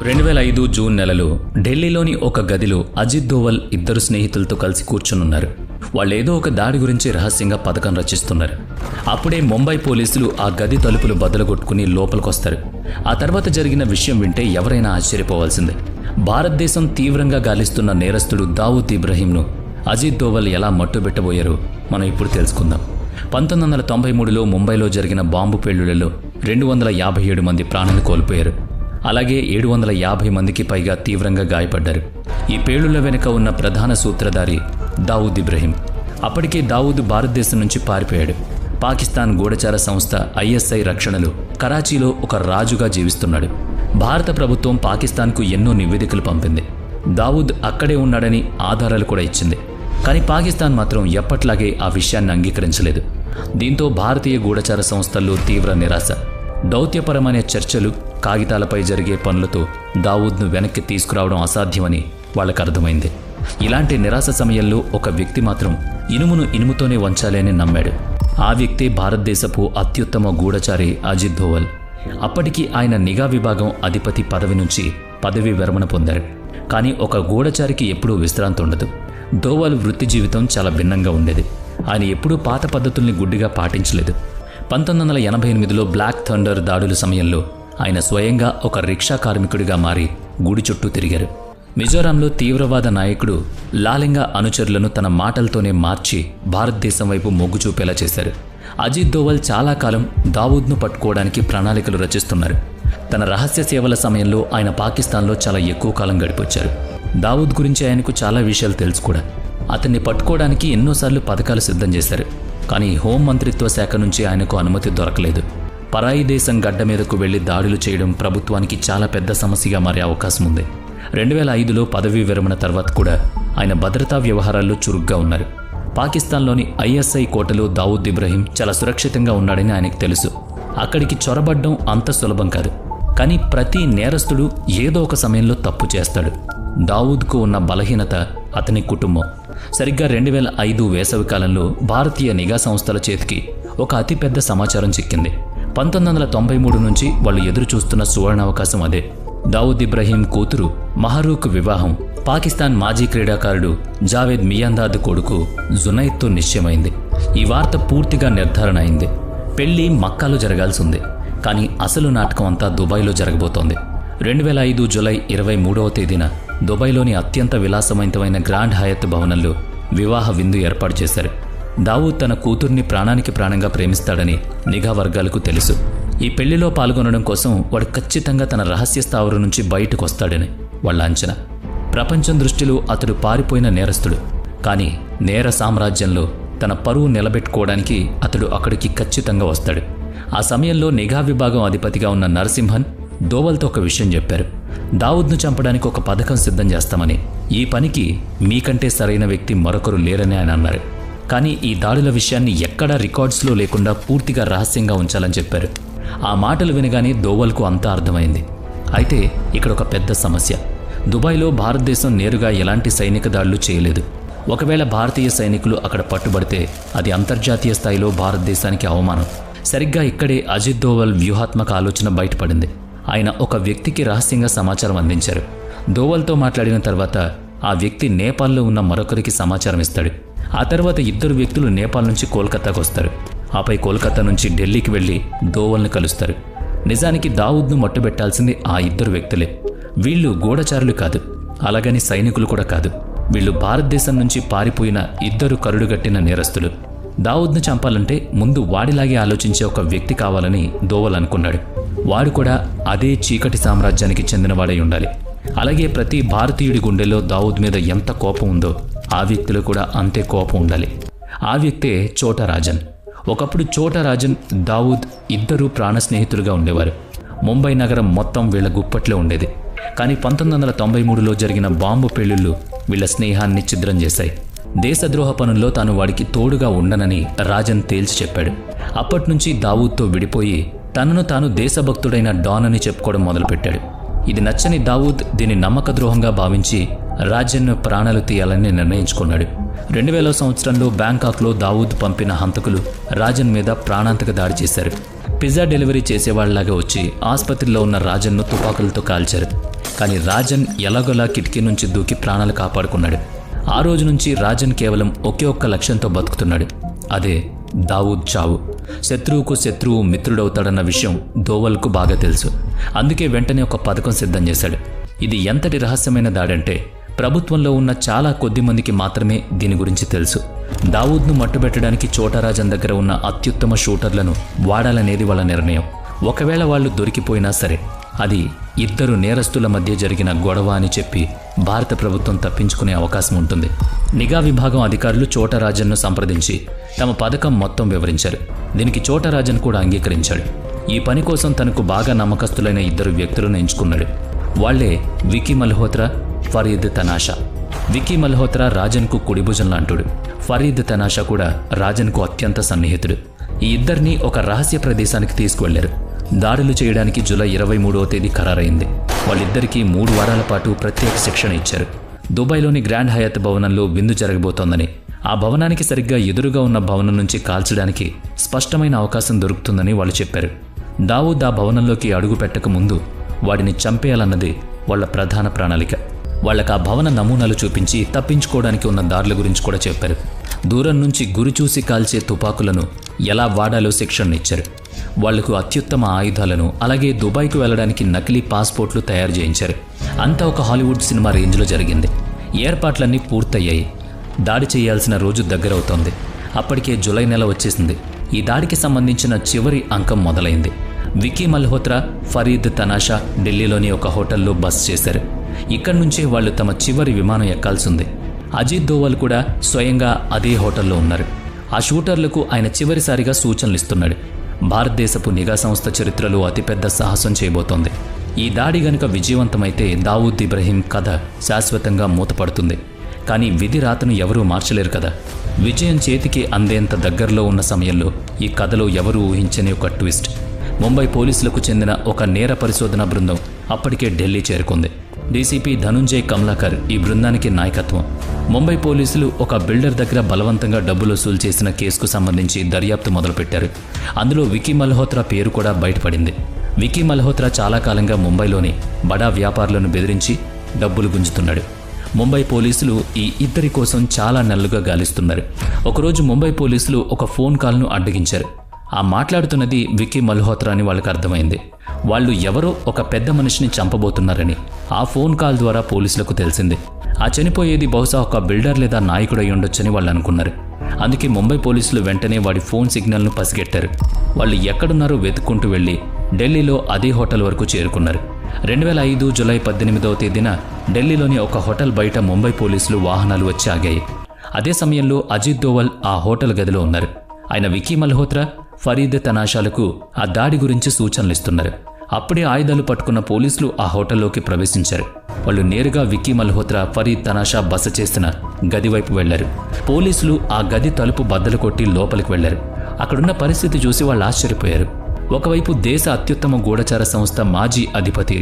2005 June నెలలో ఢిల్లీలోని ఒక గదిలో అజిత్ దోవల్ ఇద్దరు స్నేహితులతో కలిసి కూర్చునున్నారు. వాళ్ళేదో ఒక దాడి గురించి రహస్యంగా పథకం రచిస్తున్నారు. అప్పుడే ముంబై పోలీసులు ఆ గది తలుపులు బద్దలుగొట్టుకుని లోపలికొస్తారు. ఆ తర్వాత జరిగిన విషయం వింటే ఎవరైనా ఆశ్చర్యపోవాల్సిందే. భారతదేశం తీవ్రంగా గాలిస్తున్న నేరస్తుడు దావూద్ ఇబ్రహీంను అజిత్ దోవల్ ఎలా మట్టుబెట్టబోయారో మనం ఇప్పుడు తెలుసుకుందాం. 1993లో ముంబైలో జరిగిన బాంబు పేలుళ్లలో 257 మంది ప్రాణాలు కోల్పోయారు. అలాగే 750 మందికి పైగా తీవ్రంగా గాయపడ్డారు. ఈ పేలుళ్ల వెనుక ఉన్న ప్రధాన సూత్రధారి దావూద్ ఇబ్రహీం. అప్పటికే దావూద్ భారతదేశం నుంచి పారిపోయాడు. పాకిస్తాన్ గూఢచార సంస్థ ISI రక్షణలో కరాచీలో ఒక రాజుగా జీవిస్తున్నాడు. భారత ప్రభుత్వం పాకిస్తాన్కు ఎన్నో నివేదికలు పంపింది. దావూద్ అక్కడే ఉన్నాడని ఆధారాలు కూడా ఇచ్చింది. కానీ పాకిస్తాన్ మాత్రం ఎప్పట్లాగే ఆ విషయాన్ని అంగీకరించలేదు. దీంతో భారతీయ గూఢచార సంస్థల్లో తీవ్ర నిరాశ. దౌత్యపరమైన చర్చలు, కాగితాలపై జరిగే పనులతో దావూద్ను వెనక్కి తీసుకురావడం అసాధ్యమని వాళ్ళకు అర్థమైంది. ఇలాంటి నిరాశ సమయంలో ఒక వ్యక్తి మాత్రం ఇనుమును ఇనుముతోనే వంచాలి అని నమ్మాడు. ఆ వ్యక్తే భారతదేశపు అత్యుత్తమ గూఢచారి అజిత్ దోవల్. అప్పటికి ఆయన నిఘా విభాగం అధిపతి పదవి నుంచి పదవి విరమణ పొందారు. కానీ ఒక గూఢచారికి ఎప్పుడూ విశ్రాంతి ఉండదు. దోవల్ వృత్తి జీవితం చాలా భిన్నంగా ఉండేది. ఆయన ఎప్పుడూ పాత పద్ధతుల్ని గుడ్డిగా పాటించలేదు. 1988లో బ్లాక్ థండర్ దాడుల సమయంలో ఆయన స్వయంగా ఒక రిక్షా కార్మికుడిగా మారి గుడి చుట్టూ తిరిగారు. మిజోరాంలో తీవ్రవాద నాయకుడు లాలింగా అనుచరులను తన మాటలతోనే మార్చి భారతదేశం వైపు మొగ్గు చూపేలా చేశారు. అజిత్ దోవల్ చాలా కాలం దావూద్ను పట్టుకోవడానికి ప్రణాళికలు రచిస్తున్నారు. తన రహస్య సేవల సమయంలో ఆయన పాకిస్తాన్లో చాలా ఎక్కువ కాలం గడిపొచ్చారు. దావూద్ గురించి ఆయనకు చాలా విషయాలు తెలుసు కూడా. అతన్ని పట్టుకోవడానికి ఎన్నోసార్లు పథకాలు సిద్ధం చేశారు. కానీ హోం మంత్రిత్వ శాఖ నుంచి ఆయనకు అనుమతి దొరకలేదు. పరాయి దేశం గడ్డ మీదకు వెళ్లి దాడులు చేయడం ప్రభుత్వానికి చాలా పెద్ద సమస్యగా మారే అవకాశం ఉంది. 2005లో పదవీ విరమణ తర్వాత కూడా ఆయన భద్రతా వ్యవహారాల్లో చురుగ్గా ఉన్నారు. పాకిస్తాన్లోని ISI కోటలో దావూద్ ఇబ్రహీం చాలా సురక్షితంగా ఉన్నాడని ఆయనకు తెలుసు. అక్కడికి చొరబడ్డం అంత సులభం కాదు. కానీ ప్రతి నేరస్తుడు ఏదో ఒక సమయంలో తప్పు చేస్తాడు. దావూద్కు ఉన్న బలహీనత అతని కుటుంబం. సరిగ్గా 2005 వేసవి కాలంలో భారతీయ నిఘా సంస్థల చేతికి ఒక అతిపెద్ద సమాచారం చిక్కింది. 1993 నుంచి వాళ్ళు ఎదురు చూస్తున్న సువర్ణావకాశం అదే. దావూద్ ఇబ్రహీం కూతురు మహరూక్ వివాహం పాకిస్తాన్ మాజీ క్రీడాకారుడు జావేద్ మియాందాద్ కొడుకు జునైద్తో నిశ్చయమైంది. ఈ వార్త పూర్తిగా నిర్ధారణ అయింది. పెళ్లి మక్కాలో జరగాల్సి ఉంది. కానీ అసలు నాటకం అంతా దుబాయ్లో జరగబోతోంది. 2005 జూలై 23వ తేదీన దుబాయ్లోని అత్యంత విలాసవంతమైన గ్రాండ్ హయత్ భవనంలో వివాహ విందు ఏర్పాటు చేశారు. దావూద్ తన కూతుర్ని ప్రాణానికి ప్రాణంగా ప్రేమిస్తాడని నిఘా వర్గాలకు తెలుసు. ఈ పెళ్లిలో పాల్గొనడం కోసం వాడు ఖచ్చితంగా తన రహస్య స్థావరం నుంచి బయటకు వస్తాడని వాళ్ళ అంచనా. ప్రపంచం దృష్టిలో అతడు పారిపోయిన నేరస్తుడు. కానీ నేర సామ్రాజ్యంలో తన పరువు నిలబెట్టుకోవడానికి అతడు అక్కడికి ఖచ్చితంగా వస్తాడు. ఆ సమయంలో నిఘా విభాగం అధిపతిగా ఉన్న నరసింహన్ దోవల్తో ఒక విషయం చెప్పారు. దావూద్ను చంపడానికి ఒక పథకం సిద్ధం చేస్తామని, ఈ పనికి మీకంటే సరైన వ్యక్తి మరొకరు లేరని ఆయన అన్నారు. కానీ ఈ దాడుల విషయాన్ని ఎక్కడా రికార్డ్స్లో లేకుండా పూర్తిగా రహస్యంగా ఉంచాలని చెప్పారు. ఆ మాటలు వినగానే దోవల్కు అంతా అర్థమైంది. అయితే ఇక్కడ ఒక పెద్ద సమస్య. దుబాయ్లో భారతదేశం నేరుగా ఎలాంటి సైనిక దాడులు చేయలేదు. ఒకవేళ భారతీయ సైనికులు అక్కడ పట్టుబడితే అది అంతర్జాతీయ స్థాయిలో భారతదేశానికి అవమానం. సరిగ్గా ఇక్కడే అజిత్ దోవల్ వ్యూహాత్మక ఆలోచన బయటపడింది. ఆయన ఒక వ్యక్తికి రహస్యంగా సమాచారం అందించారు. దోవల్తో మాట్లాడిన తర్వాత ఆ వ్యక్తి నేపాల్లో ఉన్న మరొకరికి సమాచారం ఇస్తాడు. ఆ తర్వాత ఇద్దరు వ్యక్తులు నేపాల్ నుంచి కోల్కతాకు వస్తారు. ఆపై కోల్కతా నుంచి ఢిల్లీకి వెళ్లి దోవల్ని కలుస్తారు. నిజానికి దావూద్ను మట్టుబెట్టాల్సింది ఆ ఇద్దరు వ్యక్తులే. వీళ్ళు గూఢచారులు కాదు, అలాగని సైనికులు కూడా కాదు. వీళ్ళు భారతదేశం నుంచి పారిపోయిన ఇద్దరు కరుడుగట్టిన నేరస్తులు. దావూద్ను చంపాలంటే ముందు వాడిలాగే ఆలోచించే ఒక వ్యక్తి కావాలని దోవల్ అనుకున్నాడు. వాడు కూడా అదే చీకటి సామ్రాజ్యానికి చెందినవాడై ఉండాలి. అలాగే ప్రతి భారతీయుడి గుండెల్లో దావూద్ మీద ఎంత కోపం ఉందో ఆ వ్యక్తిలో కూడా అంతే కోపం ఉండాలి. ఆ వ్యక్తే చోటా రాజన్. ఒకప్పుడు చోటా రాజన్, దావూద్ ఇద్దరూ ప్రాణ స్నేహితులుగా ఉండేవారు. ముంబై నగరం మొత్తం వీళ్ల గుప్పట్లో ఉండేది. కానీ 1993లో జరిగిన బాంబు పేలుళ్లు వీళ్ల స్నేహాన్ని ఛిద్రం చేశాయి. దేశద్రోహ పనుల్లో తాను వాడికి తోడుగా ఉండనని రాజన్ తేల్చి చెప్పాడు. అప్పట్నుంచి దావూద్తో విడిపోయి తనను తాను దేశభక్తుడైన డాన్ అని చెప్పుకోవడం మొదలుపెట్టాడు. ఇది నచ్చని దావూద్ దీన్ని నమ్మక ద్రోహంగా భావించి రాజన్ను ప్రాణాలు తీయాలని నిర్ణయించుకున్నాడు. 2000 సంవత్సరంలో బ్యాంకాక్లో దావూద్ పంపిన హంతకులు రాజన్ మీద ప్రాణాంతక దాడి చేశారు. పిజ్జా డెలివరీ చేసేవాళ్లాగా వచ్చి ఆసుపత్రిలో ఉన్న రాజన్ను తుపాకులతో కాల్చారు. కానీ రాజన్ ఎలాగోలా కిటికీ నుంచి దూకి ప్రాణాలు కాపాడుకున్నాడు. ఆ రోజు నుంచి రాజన్ కేవలం ఒకే ఒక్క లక్ష్యంతో బతుకుతున్నాడు. అదే దావూద్ చావు. శత్రువుకు శత్రువు మిత్రుడవుతాడన్న విషయం దోవల్కు బాగా తెలుసు. అందుకే వెంటనే ఒక పథకం సిద్ధం చేశాడు. ఇది ఎంతటి రహస్యమైన దాడంటే ప్రభుత్వంలో ఉన్న చాలా కొద్ది మందికి మాత్రమే దీని గురించి తెలుసు. దావూద్ను మట్టుబెట్టడానికి చోటా రాజన్ దగ్గర ఉన్న అత్యుత్తమ షూటర్లను వాడాలనేది వాళ్ళ నిర్ణయం. ఒకవేళ వాళ్ళు దొరికిపోయినా సరే అది ఇద్దరు నేరస్తుల మధ్య జరిగిన గొడవ అని చెప్పి భారత ప్రభుత్వం తప్పించుకునే అవకాశం ఉంటుంది. నిఘా విభాగం అధికారులు చోటా రాజన్ను సంప్రదించి తమ పథకం మొత్తం వివరించారు. దీనికి చోటా రాజన్ కూడా అంగీకరించాడు. ఈ పని కోసం తనకు బాగా నమ్మకస్తులైన ఇద్దరు వ్యక్తులను ఎంచుకున్నాడు. వాళ్లే వికీ మల్హోత్రా, ఫరీద్ తనాషా. వికీ మల్హోత్రా రాజన్కు కుడిభుజం లాంటుడు. ఫరీద్ తనాషా కూడా రాజన్కు అత్యంత సన్నిహితుడు. ఈ ఇద్దరిని ఒక రహస్య ప్రదేశానికి తీసుకువెళ్లారు. దాడులు చేయడానికి జూలై 23వ తేదీ ఖరారైంది. వాళ్ళిద్దరికీ 3 వారాల పాటు ప్రత్యేక శిక్షణ ఇచ్చారు. దుబాయ్లోని గ్రాండ్ హయాత్ భవనంలో విందు జరగబోతోందని, ఆ భవనానికి సరిగ్గా ఎదురుగా ఉన్న భవనం నుంచి కాల్చడానికి స్పష్టమైన అవకాశం దొరుకుతుందని వాళ్ళు చెప్పారు. దావూద్ ఆ భవనంలోకి అడుగు పెట్టక ముందు వాడిని చంపేయాలన్నది వాళ్ల ప్రధాన ప్రణాళిక. వాళ్ళకు ఆ భవన నమూనాలు చూపించి తప్పించుకోవడానికి ఉన్న దారుల గురించి కూడా చెప్పారు. దూరం నుంచి గురి చూసి కాల్చే తుపాకులను ఎలా వాడాలో శిక్షణ ఇచ్చారు. వాళ్లకు అత్యుత్తమ ఆయుధాలను, అలాగే దుబాయ్కు వెళ్లడానికి నకిలీ పాస్పోర్ట్లు తయారు చేయించారు. అంతా ఒక హాలీవుడ్ సినిమా రేంజ్లో జరిగింది. ఏర్పాట్లన్నీ పూర్తయ్యాయి. దాడి చేయాల్సిన రోజు దగ్గరవుతోంది. అప్పటికే జూలై నెల వచ్చేసింది. ఈ దాడికి సంబంధించిన చివరి అంకం మొదలైంది. వికీ మల్హోత్రా, ఫరీద్ తనాషా ఢిల్లీలోని ఒక హోటల్లో బస చేశారు. ఇక్కడి నుంచే వాళ్ళు తమ చివరి విమానం ఎక్కాల్సింది. అజిత్ దోవల్ కూడా స్వయంగా అదే హోటల్లో ఉన్నారు. ఆ షూటర్లకు ఆయన చివరిసారిగా సూచనలు ఇస్తున్నాడు. భారతదేశపు నిఘా సంస్థ చరిత్రలో అతిపెద్ద సాహసం చేయబోతోంది. ఈ దాడి గనుక విజయవంతమైతే దావూద్ ఇబ్రహీం కథ శాశ్వతంగా మూతపడుతుంది. కానీ విధి రాతను ఎవరూ మార్చలేరు కదా. విజయం చేతికి అందేంత దగ్గరలో ఉన్న సమయంలో ఈ కథలో ఎవరూ ఊహించని ఒక ట్విస్ట్. ముంబై పోలీసులకు చెందిన ఒక నేర పరిశోధన బృందం అప్పటికే ఢిల్లీ చేరుకుంది. డీసీపీ ధనుంజయ్ కమ్లాకర్ ఈ బృందానికి నాయకత్వం. ముంబై పోలీసులు ఒక బిల్డర్ దగ్గర బలవంతంగా డబ్బులు వసూలు చేసిన కేసుకు సంబంధించి దర్యాప్తు మొదలుపెట్టారు. అందులో వికీ మల్హోత్రా పేరు కూడా బయటపడింది. వికీ మల్హోత్రా చాలా కాలంగా ముంబైలోని బడా వ్యాపారులను బెదిరించి డబ్బులు గుంజుతున్నాడు. ముంబై పోలీసులు ఈ ఇద్దరి కోసం చాలా నెలలుగా గాలిస్తున్నారు. ఒకరోజు ముంబై పోలీసులు ఒక ఫోన్ కాల్ను అడ్డగించారు. ఆ మాట్లాడుతున్నది వికీ మల్హోత్రా అని వాళ్ళకి అర్థమైంది. వాళ్ళు ఎవరో ఒక పెద్ద మనిషిని చంపబోతున్నారని ఆ ఫోన్ కాల్ ద్వారా పోలీసులకు తెలిసింది. ఆ చనిపోయేది బహుశా ఒక బిల్డర్ లేదా నాయకుడై ఉండొచ్చని వాళ్ళు అనుకున్నారు. అందుకే ముంబై పోలీసులు వెంటనే వాడి ఫోన్ సిగ్నల్ను పసిగట్టారు. వాళ్ళు ఎక్కడున్నారో వెతుక్కుంటూ వెళ్లి ఢిల్లీలో అదే హోటల్ వరకు చేరుకున్నారు. 2005 జూలై 18వ తేదీన ఢిల్లీలోని ఒక హోటల్ బయట ముంబై పోలీసులు వాహనాలు వచ్చి ఆగాయి. అదే సమయంలో అజిత్ దోవల్ ఆ హోటల్ గదిలో ఉన్నారు. ఆయన వికీ మల్హోత్రా, ఫరీద్ తనాషాలకు ఆ దాడి గురించి సూచనలు ఇస్తున్నారు. అప్పుడే ఆయుధాలు పట్టుకున్న పోలీసులు ఆ హోటల్లోకి ప్రవేశించారు. వాళ్ళు నేరుగా వికీ మల్హోత్రా, ఫరీద్ తనాషా బస చేసిన గది వైపు వెళ్లారు. పోలీసులు ఆ గది తలుపు బద్దలు కొట్టి లోపలికి వెళ్లారు. అక్కడున్న పరిస్థితి చూసి వాళ్ళు ఆశ్చర్యపోయారు. ఒకవైపు దేశ అత్యుత్తమ గూఢచార సంస్థ మాజీ అధిపతి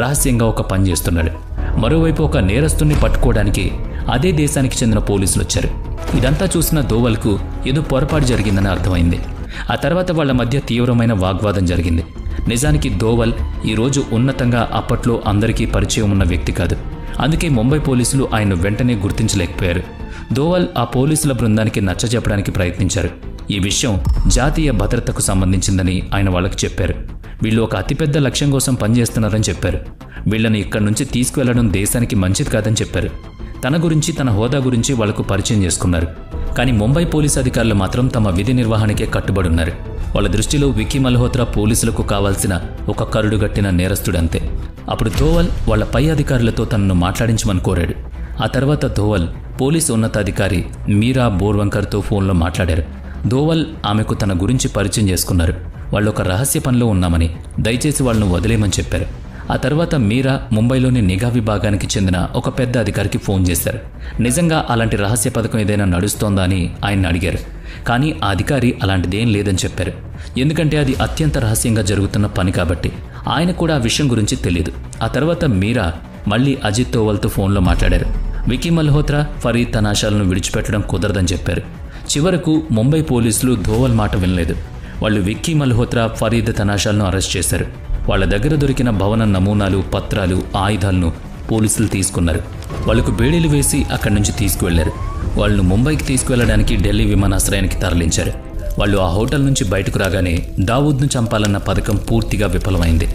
రహస్యంగా ఒక పని చేస్తున్నాడు. మరోవైపు ఒక నేరస్తుని పట్టుకోవడానికి అదే దేశానికి చెందిన పోలీసులు వచ్చారు. ఇదంతా చూసిన దోవల్కు ఏదో పొరపాటు జరిగిందని అర్థమైంది. ఆ తర్వాత వాళ్ల మధ్య తీవ్రమైన వాగ్వాదం జరిగింది. నిజానికి దోవల్ ఈరోజు ఉన్నతంగా అప్పట్లో అందరికీ పరిచయం ఉన్న వ్యక్తి కాదు. అందుకే ముంబై పోలీసులు ఆయన్ను వెంటనే గుర్తించలేకపోయారు. దోవల్ ఆ పోలీసుల బృందానికి నచ్చజెప్పడానికి ప్రయత్నించారు. ఈ విషయం జాతీయ భద్రతకు సంబంధించిందని ఆయన వాళ్ళకి చెప్పారు. వీళ్ళు ఒక అతిపెద్ద లక్ష్యం కోసం పనిచేస్తున్నారని చెప్పారు. వీళ్ళని ఇక్కడి నుంచి తీసుకువెళ్లడం దేశానికి మంచిది కాదని చెప్పారు. తన గురించి, తన హోదా గురించి వాళ్లకు పరిచయం చేసుకున్నారు. కానీ ముంబై పోలీసు అధికారులు మాత్రం తమ విధి నిర్వహణకే కట్టుబడి ఉన్నారు. వాళ్ళ దృష్టిలో వికీ మల్హోత్రా పోలీసులకు కావాల్సిన ఒక కరుడుగట్టిన నేరస్తుడంతే. అప్పుడు దోవల్ వాళ్ళ పై అధికారులతో తనను మాట్లాడించమని కోరాడు. ఆ తర్వాత దోవల్ పోలీసు ఉన్నతాధికారి మీరా బోర్వంకర్తో ఫోన్లో మాట్లాడారు. దోవల్ ఆమెకు తన గురించి పరిచయం చేసుకున్నారు. వాళ్ళు ఒక రహస్య పనిలో ఉన్నామని, దయచేసి వాళ్ళను వదిలేయమని చెప్పారు. ఆ తర్వాత మీరా ముంబైలోని నిఘా విభాగానికి చెందిన ఒక పెద్ద అధికారికి ఫోన్ చేశారు. నిజంగా అలాంటి రహస్య పథకం ఏదైనా నడుస్తోందా అని ఆయన అడిగారు. కానీ ఆ అధికారి అలాంటిదేం లేదని చెప్పారు. ఎందుకంటే అది అత్యంత రహస్యంగా జరుగుతున్న పని కాబట్టి. ఆయన కూడా ఆ విషయం గురించి తెలియదు. ఆ తర్వాత మీరా మళ్లీ అజిత్ దోవల్తో ఫోన్లో మాట్లాడారు. వికీ మల్హోత్రా, ఫరీద్ తనాషాలను విడిచిపెట్టడం కుదరదని చెప్పారు. చివరకు ముంబై పోలీసులు దోవల్ మాట వినలేదు. వాళ్ళు విక్కీ మల్హోత్రా, ఫరీద్ తనాషాలను అరెస్ట్ చేశారు. వాళ్ళ దగ్గర దొరికిన భవన నమూనాలు, పత్రాలు, ఆయుధాలను పోలీసులు తీసుకున్నారు. వాళ్లకు బేడీలు వేసి అక్కడి నుంచి తీసుకువెళ్లారు. వాళ్ళను ముంబైకి తీసుకువెళ్లడానికి ఢిల్లీ విమానాశ్రయానికి తరలించారు. వాళ్ళు ఆ హోటల్ నుంచి బయటకు రాగానే దావూద్ను చంపాలన్న పథకం పూర్తిగా విఫలమైంది.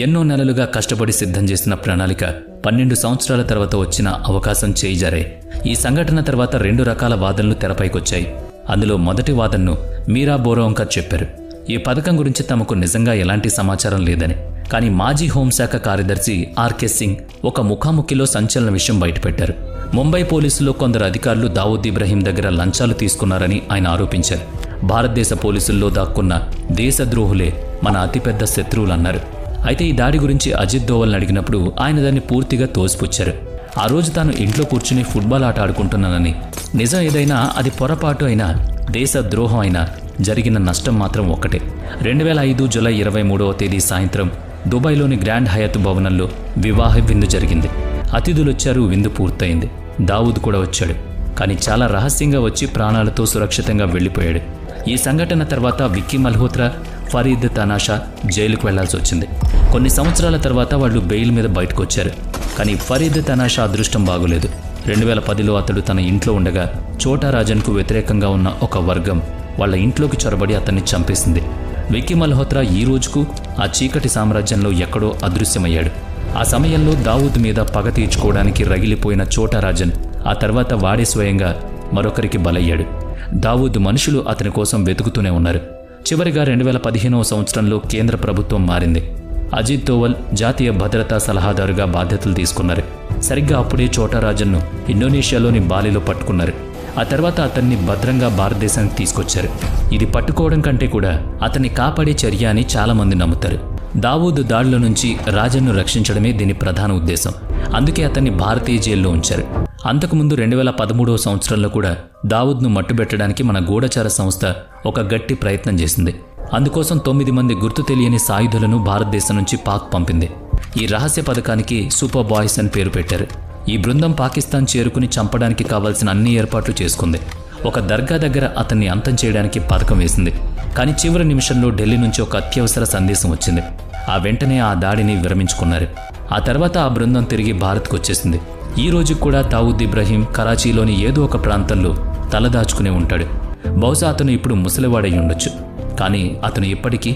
ఎన్నో నెలలుగా కష్టపడి సిద్ధం చేసిన ప్రణాళిక 12 సంవత్సరాల తర్వాత వచ్చిన అవకాశం చేయిజారాయి. ఈ సంఘటన తర్వాత 2 రకాల వాదనలు తెరపైకొచ్చాయి. అందులో మొదటి వాదనను మీరా బోరోంకర్ చెప్పారు. ఈ పథకం గురించి తమకు నిజంగా ఎలాంటి సమాచారం లేదని. కానీ మాజీ హోంశాఖ కార్యదర్శి ఆర్కే సింగ్ ఒక ముఖాముఖిలో సంచలన విషయం బయటపెట్టారు. ముంబై పోలీసులో కొందరు అధికారులు దావూద్ ఇబ్రహీం దగ్గర లంచాలు తీసుకున్నారని ఆయన ఆరోపించారు. భారతదేశ పోలీసుల్లో దాక్కున్న దేశద్రోహులే మన అతిపెద్ద శత్రువులన్నారు. అయితే ఈ దాడి గురించి అజిత్ దోవల్ని అడిగినప్పుడు ఆయన దాన్ని పూర్తిగా తోసిపుచ్చారు. ఆ రోజు తాను ఇంట్లో కూర్చుని ఫుట్బాల్ ఆట ఆడుకుంటున్నానని, నిజం ఏదైనా అది పొరపాటు అయినా, దేశద్రోహం అయినా జరిగిన నష్టం మాత్రం ఒక్కటే. 2005 జూలై 23వ తేదీ సాయంత్రం దుబాయ్లోని గ్రాండ్ హయత్ భవనంలో వివాహ విందు జరిగింది. అతిథులొచ్చారు, విందు పూర్తయింది. దావూద్ కూడా వచ్చాడు. కానీ చాలా రహస్యంగా వచ్చి ప్రాణాలతో సురక్షితంగా వెళ్లిపోయాడు. ఈ సంఘటన తర్వాత విక్కీ మల్హోత్రా, ఫరీద్ తనాషా జైలుకు వెళ్లాల్సి వచ్చింది. కొన్ని సంవత్సరాల తర్వాత వాళ్ళు బెయిల్ మీద బయటకు వచ్చారు. కానీ ఫరీద్ తనాషా అదృష్టం బాగోలేదు. 2010లో అతడు తన ఇంట్లో ఉండగా చోటా రాజన్కు వ్యతిరేకంగా ఉన్న ఒక వర్గం వాళ్ళ ఇంట్లోకి చొరబడి అతన్ని చంపేసింది. విక్కీ మల్హోత్రా ఈ రోజుకు ఆ చీకటి సామ్రాజ్యంలో ఎక్కడో అదృశ్యమయ్యాడు. ఆ సమయంలో దావూద్ మీద పగ తీర్చుకోవడానికి రగిలిపోయిన చోటా రాజన్ ఆ తర్వాత వాడే స్వయంగా మరొకరికి బలయ్యాడు. దావూద్ మనుషులు అతని కోసం వెతుకుతూనే ఉన్నారు. చివరిగా 2015వ సంవత్సరంలో కేంద్ర ప్రభుత్వం మారింది. అజిత్ దోవల్ జాతీయ భద్రతా సలహాదారుగా బాధ్యతలు తీసుకున్నారు. సరిగ్గా అప్పుడే చోటా రాజన్ను ఇండోనేషియాలోని బాలిలో పట్టుకున్నారు. ఆ తర్వాత అతన్ని భద్రంగా భారతదేశానికి తీసుకొచ్చారు. ఇది పట్టుకోవడం కంటే కూడా అతన్ని కాపాడే చర్య అని చాలామంది నమ్ముతారు. దావూద్ దాడుల నుంచి రాజన్ను రక్షించడమే దీని ప్రధాన ఉద్దేశం. అందుకే అతన్ని భారతీయ జైల్లో ఉంచారు. అంతకుముందు 2013వ సంవత్సరంలో కూడా దావూద్ను మట్టుబెట్టడానికి మన గూఢచార సంస్థ ఒక గట్టి ప్రయత్నం చేసింది. అందుకోసం 9 మంది గుర్తు తెలియని సాయుధులను భారతదేశం నుంచి పాక్ పంపింది. ఈ రహస్య పథకానికి సూపర్ బాయ్స్ అని పేరు పెట్టారు. ఈ బృందం పాకిస్తాన్ చేరుకుని చంపడానికి కావాల్సిన అన్ని ఏర్పాట్లు చేసుకుంది. ఒక దర్గా దగ్గర అతన్ని అంతం చేయడానికి పథకం వేసింది. కానీ చివరి నిమిషంలో ఢిల్లీ నుంచి ఒక అత్యవసర సందేశం వచ్చింది. ఆ వెంటనే ఆ దాడిని విరమించుకున్నారు. ఆ తర్వాత ఆ బృందం తిరిగి భారత్కు వచ్చేసింది. ఈ రోజు కూడా దావూద్ ఇబ్రహీం కరాచీలోని ఏదో ఒక ప్రాంతంలో తలదాచుకునే ఉంటాడు. బహుశా అతను ఇప్పుడు ముసలివాడై ఉండొచ్చు. కానీ అతను ఇప్పటికీ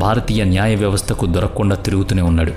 భారతీయ న్యాయ వ్యవస్థకు దొరకకుండా తిరుగుతూనే ఉన్నాడు.